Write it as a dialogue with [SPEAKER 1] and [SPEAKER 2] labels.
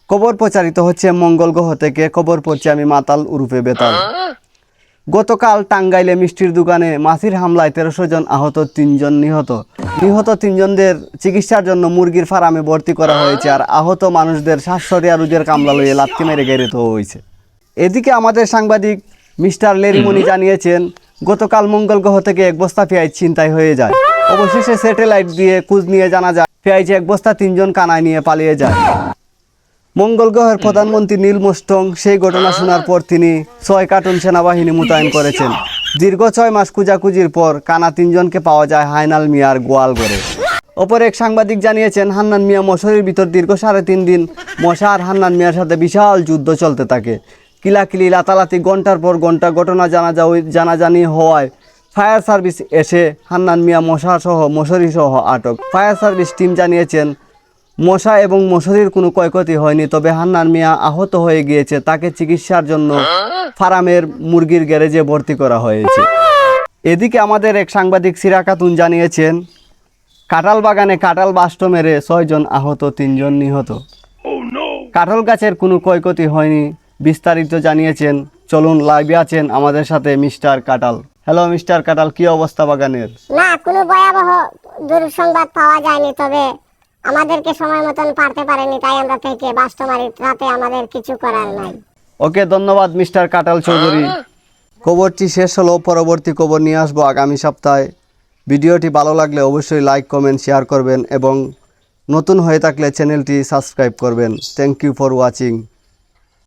[SPEAKER 1] খবর প্রচারিত হচ্ছে মঙ্গল গ্রহ থেকে। খবর পড়ছি আমি মাতাল উরুফে বেতাল। গতকাল টাঙ্গাইলে মিষ্টির দোকানে মাছির হামলায় 1300 জন আহত, 3 জন নিহত। নিহত 3 জনদের চিকিৎসার জন্য মুরগির ফার্মে ভর্তি করা হয়েছে, আর আহত মানুষদের শ্বাসরিয়া রোগের কামলা লইয়ে লাথি মেরে গেড়ে দেওয়া হয়েছে। এদিকে আমাদের সাংবাদিক মিস্টার লেরিমনি জানিয়েছেন, গতকাল মঙ্গল গ্রহ থেকে এক বস্তা পেঁয়াজ ছিনতাই হয়ে যায়। অবশেষে স্যাটেলাইট দিয়ে খোঁজ নিয়ে জানা যায় পেঁয়াজ এক বস্তা 3 জন কানায় নিয়ে পালিয়ে যায়। মঙ্গল গ্রহের প্রধানমন্ত্রী নীল মোস্টং সেই ঘটনা শোনার পর তিনি 6 কার্টুন সেনাবাহিনী মোতায়েন করেছেন। দীর্ঘ 6 মাস খুঁজাখুঁজির পর কানা 3 জনকে পাওয়া যায় হায়নাল মিয়ার গোয়ালঘরে। অপর এক সাংবাদিক জানিয়েছেন, হান্নান মিয়া মশারির ভিতর দীর্ঘ 3.5 দিন মশা আর হান্নান মিয়ার সাথে বিশাল যুদ্ধ চলতে থাকে। কিলাকিলি লাতালাতি ঘন্টার পর ঘন্টা ঘটনা জানাজানি হওয়ায় ফায়ার সার্ভিস এসে হান্নান মিয়া মশারি সহ আটক। ফায়ার সার্ভিস টিম জানিয়েছেন, মশা এবং মশারির কোনো ক্ষয়ক্ষতি হয়নি, তবে হান্নান মিয়া আহত হয়ে গিয়েছে। তাকে চিকিৎসার জন্য ফার্মের মুরগির গ্যারেজে ভর্তি করা হয়েছে। এদিকে আমাদের এক সাংবাদিক সিরা খাতুন জানিয়েছেন, কাঁঠাল বাগানে কাঁঠাল বাস্ট মেরে 6 জন আহত, 3 জন নিহত। কাঁঠাল গাছের কোনো ক্ষয়ক্ষতি হয়নি বিস্তারিত জানিয়েছেন। চলুন, লাইভে আছেন আমাদের সাথে মিস্টার কাঁঠাল। হ্যালো মিস্টার কাঁঠাল, কি অবস্থা বাগানের?
[SPEAKER 2] না, কোনো ভয়াবহ দুঃসংবাদ পাওয়া যায়নি, তবে আমাদেরকে সময় মতন পারতে পারেনি, তাই আমরা থেকে বাস্তমারি রাতে আমাদের কিছু করার নাই।
[SPEAKER 1] ওকে, ধন্যবাদ মিস্টার কাঁঠাল চৌধুরী। খবরটি শেষ হলো, পরবর্তী খবর নিয়ে আসবো আগামী সপ্তাহে। ভিডিওটি ভালো লাগলে অবশ্যই লাইক, কমেন্ট, শেয়ার করবেন এবং নতুন হয়ে থাকলে চ্যানেলটি সাবস্ক্রাইব করবেন। Thank you for watching.